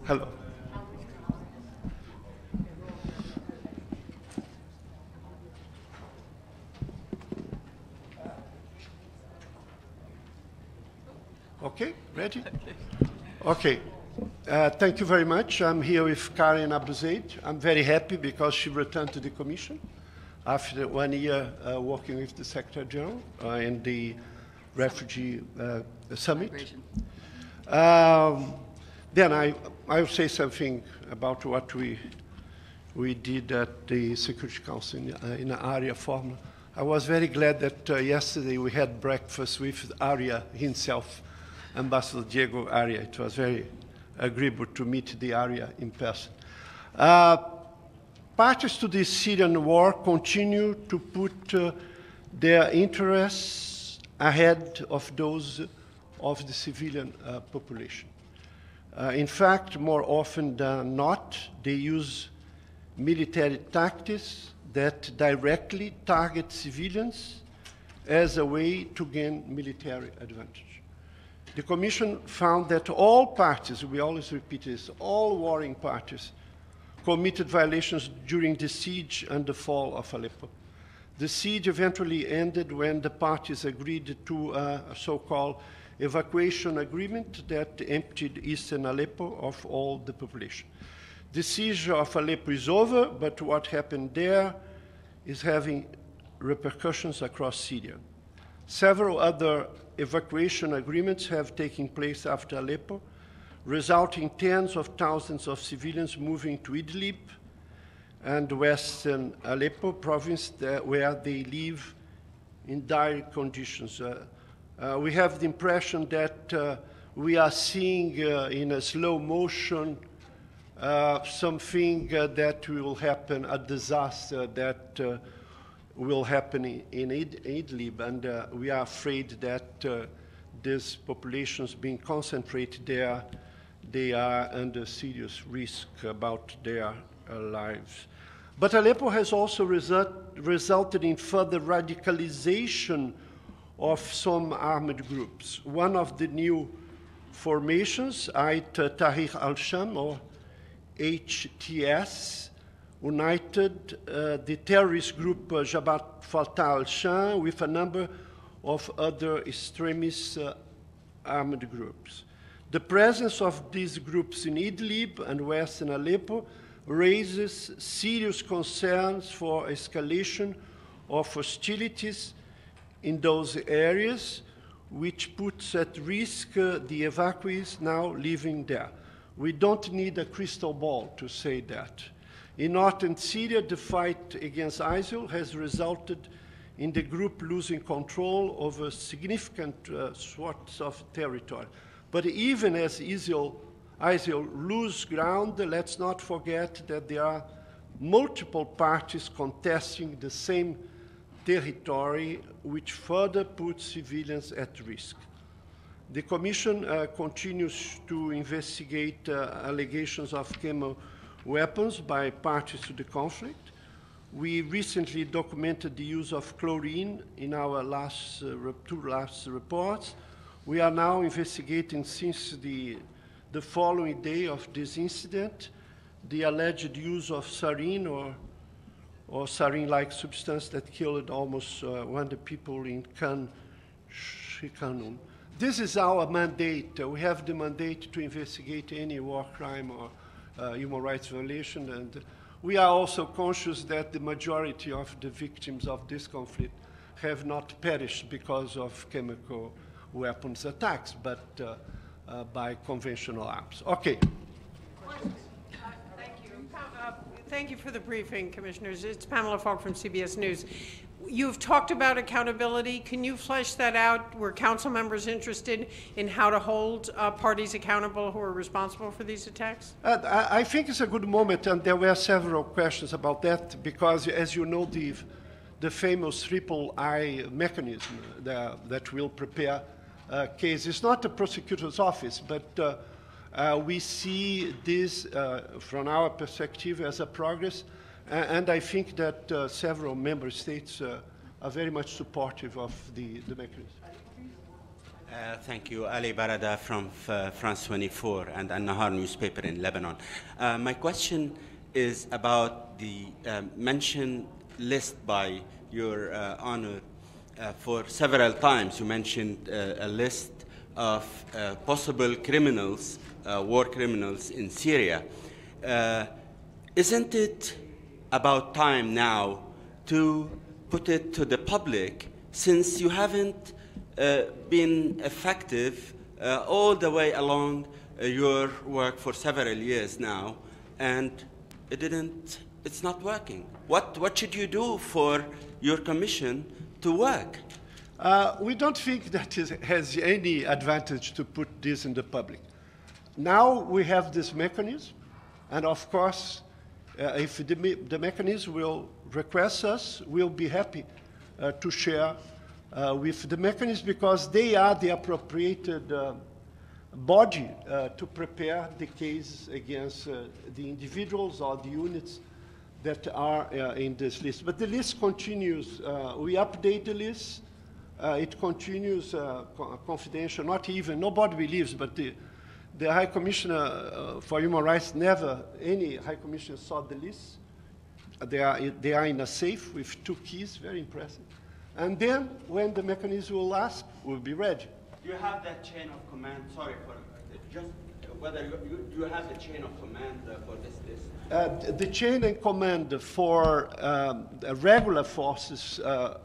Hello. Okay, ready? Okay. Thank you very much. I'm here with Karen Zayd. I'm very happy because she returned to the Commission after 1 year working with the Secretary General in the Refugee Summit. Then I'll say something about what we did at the Security Council in the ARIA forum. I was very glad that yesterday we had breakfast with ARIA himself, Ambassador Diego Aria. It was very agreeable to meet the ARIA in person. Parties to the Syrian war continue to put their interests ahead of those of the civilian population. In fact, more often than not, they use military tactics that directly target civilians as a way to gain military advantage. The Commission found that all parties, we always repeat this, all warring parties committed violations during the siege and the fall of Aleppo. The siege eventually ended when the parties agreed to a so-called evacuation agreement that emptied eastern Aleppo of all the population. The siege of Aleppo is over, but what happened there is having repercussions across Syria. Several other evacuation agreements have taken place after Aleppo, resulting in tens of thousands of civilians moving to Idlib and western Aleppo province where they live in dire conditions. We have the impression that we are seeing in a slow motion something that will happen, a disaster that will happen in Idlib, and we are afraid that these populations being concentrated there, they are under serious risk about their lives. But Aleppo has also resulted in further radicalization of some armed groups. One of the new formations, Ait Tahrir al-Sham, or HTS, united the terrorist group Jabhat Fatah al-Sham with a number of other extremist armed groups. The presence of these groups in Idlib and western Aleppo raises serious concerns for escalation of hostilities in those areas, which puts at risk the evacuees now living there. We don't need a crystal ball to say that. In northern Syria, the fight against ISIL has resulted in the group losing control over significant swaths of territory. But even as ISIL lose ground, let's not forget that there are multiple parties contesting the same territory, which further puts civilians at risk. The Commission continues to investigate allegations of chemical weapons by parties to the conflict. We recently documented the use of chlorine in our two last reports. We are now investigating, since the following day of this incident, the alleged use of sarin or sarin-like substance that killed almost 100 people in Khan Shikhanum. This is our mandate. We have the mandate to investigate any war crime or human rights violation, and we are also conscious that the majority of the victims of this conflict have not perished because of chemical weapons attacks, but by conventional arms. Okay. Thank you. Thank you for the briefing, Commissioners. It's Pamela Falk from CBS News. You've talked about accountability. Can you flesh that out? Were council members interested in how to hold parties accountable who are responsible for these attacks? I think it's a good moment, and there were several questions about that, because, as you know, the famous triple I mechanism that will prepare a case. It's not the prosecutor's office, but we see this from our perspective as a progress. And I think that several member states are very much supportive of the mechanism. Thank you. Ali Barada from France 24 and An-Nahar newspaper in Lebanon. My question is about the mentioned list by your honor. For several times you mentioned a list of possible criminals, war criminals in Syria. Isn't it about time now to put it to the public, since you haven't been effective all the way along your work for several years now, and it's not working? What should you do for your commission to work? We don't think that it has any advantage to put this in the public. Now we have this mechanism, and of course, if the mechanism will request us, we'll be happy to share with the mechanism, because they are the appropriated body to prepare the case against the individuals or the units that are in this list. But the list continues. We update the list. It continues confidential. Nobody believes, but the High Commissioner for Human Rights, never any High Commissioner saw the list. They are in a safe with 2 keys, very impressive. And then, when the mechanism will ask, we'll be ready. Do you have that chain of command? Sorry for just whether you have the chain of command for this list? The chain of command for regular forces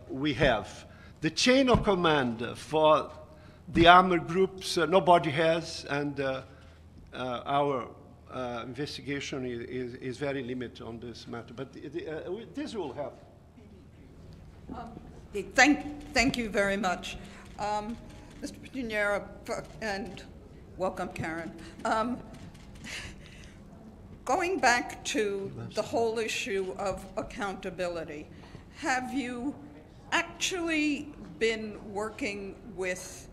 we have. The chain of command for the armored groups nobody has, and our investigation is very limited on this matter. But this will help. Thank you very much. Mr. Pinheiro, and welcome, Karen. Going back to the whole issue of accountability, have you actually been working with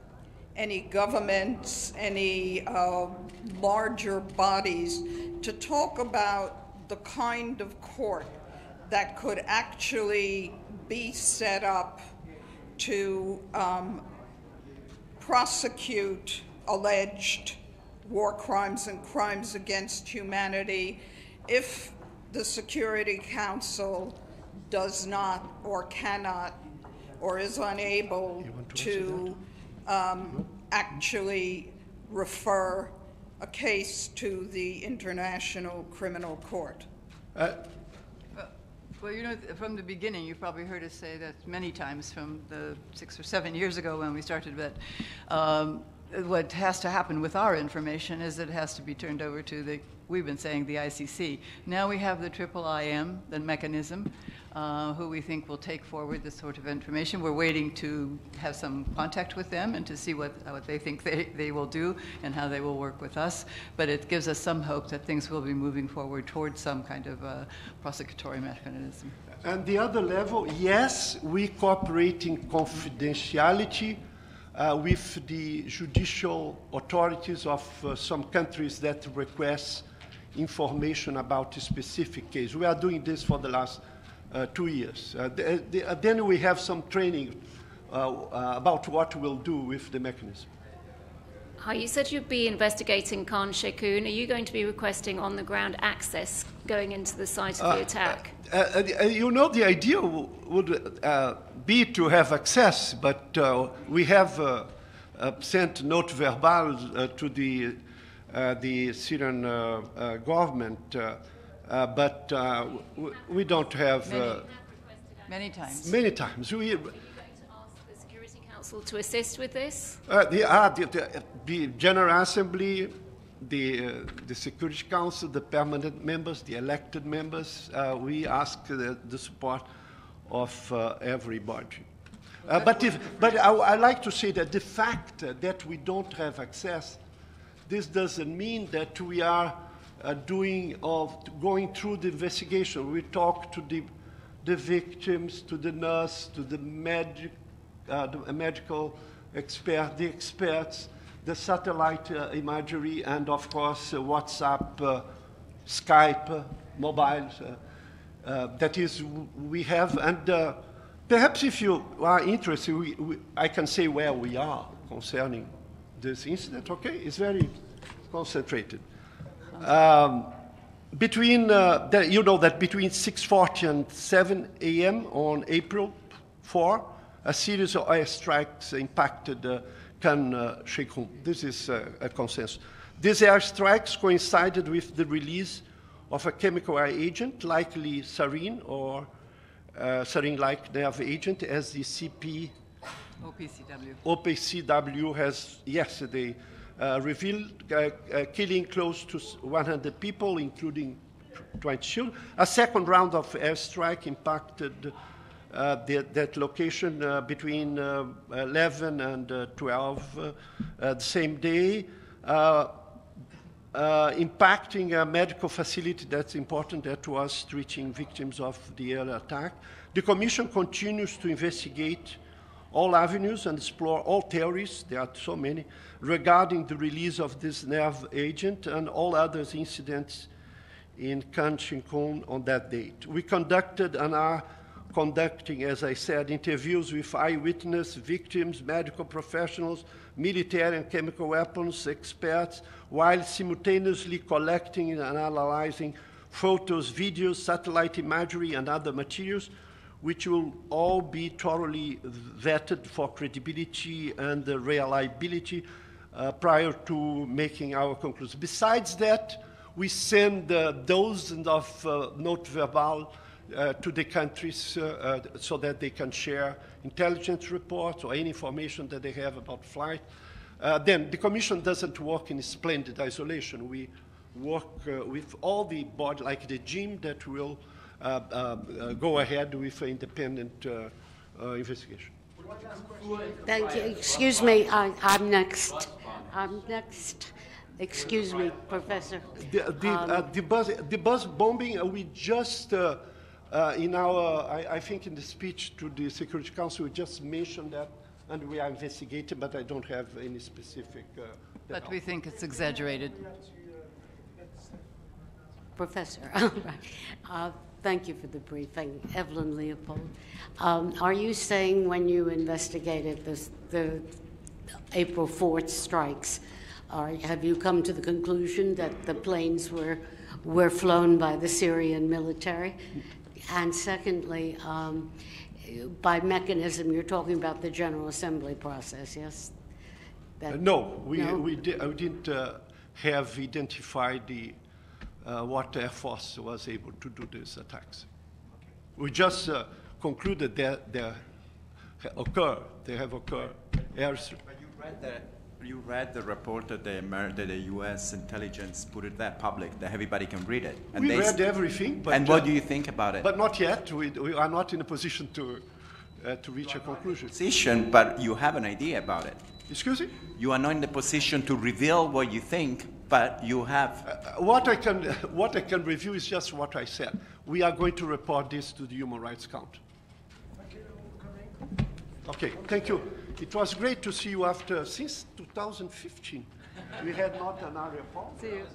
any governments, any larger bodies, to talk about the kind of court that could actually be set up to prosecute alleged war crimes and crimes against humanity if the Security Council does not or cannot or is unable to actually refer a case to the International Criminal Court? Well, you know, from the beginning, you've probably heard us say that many times, from the 6 or 7 years ago when we started, that what has to happen with our information is that it has to be turned over to the, we've been saying, the ICC. Now we have the IIIM, the mechanism, who we think will take forward this sort of information. We're waiting to have some contact with them and to see what they think they will do and how they will work with us. But it gives us some hope that things will be moving forward towards some kind of prosecutory mechanism. And the other level, yes, we cooperate in confidentiality with the judicial authorities of some countries that request information about a specific case. We are doing this for the last 2 years. Then we have some training about what we'll do with the mechanism. Hi, you said you'd be investigating Khan Sheikhoun. Are you going to be requesting on-the-ground access going into the site of the attack? You know, the idea would be to have access, but we have sent note verbal to the Syrian government, but we don't have... Many times. Many times. Are you going to ask the Security Council to assist with this? The General Assembly, the Security Council, the permanent members, the elected members, we ask the support of everybody. But I like to say that the fact that we don't have access, this doesn't mean that we are going through the investigation. We talk to the victims, to the nurse, to the medical expert, the experts, the satellite imagery, and of course WhatsApp, Skype, mobiles. That is, we have, and perhaps if you are interested, I can say where we are. concerning this incident, okay? It's very concentrated. You know that between 6:40 and 7 a.m. on April 4, a series of airstrikes impacted Khan Sheikhoun. This is a consensus. These airstrikes coincided with the release of a chemical agent, likely sarin or sarin-like nerve agent, as the OPCW has yesterday revealed, killing close to 100 people, including 20 children. A second round of airstrike impacted that location between 11 and 12 the same day, impacting a medical facility that's important that was treating victims of the air attack. The Commission continues to investigate all avenues and explore all theories, there are so many, regarding the release of this nerve agent and all other incidents in Khan Sheikhoun on that date. We conducted and are conducting, as I said, interviews with eyewitnesses, victims, medical professionals, military and chemical weapons experts, while simultaneously collecting and analyzing photos, videos, satellite imagery, and other materials, which will all be thoroughly vetted for credibility and reliability prior to making our conclusions. Besides that, we send dozens of note verbal to the countries so that they can share intelligence reports or any information that they have about flight. Then the Commission doesn't work in splendid isolation. We work with all the bodies, like the GIM, that will go ahead with an independent investigation. Thank you. Excuse me, I'm next. I'm next. Excuse me, Professor. The bus bombing, we just, in our, I think in the speech to the Security Council, we just mentioned that, and we are investigating, but I don't have any specific. But we think it's exaggerated. Professor, right. Thank you for the briefing. Evelyn Leopold. Are you saying when you investigated the April 4th strikes, have you come to the conclusion that the planes were flown by the Syrian military? And secondly, by mechanism, you're talking about the General Assembly process, yes? No, we didn't have identified what Air Force was able to do these attacks. We just concluded that they have occurred. You read the report that the U.S. intelligence put it that public, that everybody can read it. And we read everything. But, and what do you think about it? But not yet. We are not in a position to reach a conclusion. But you have an idea about it. Excuse me? You are not in the position to reveal what you think, but you have. What I can review is just what I said. We are going to report this to the Human Rights Council. Okay, thank you. It was great to see you since 2015. We had not an area. See you.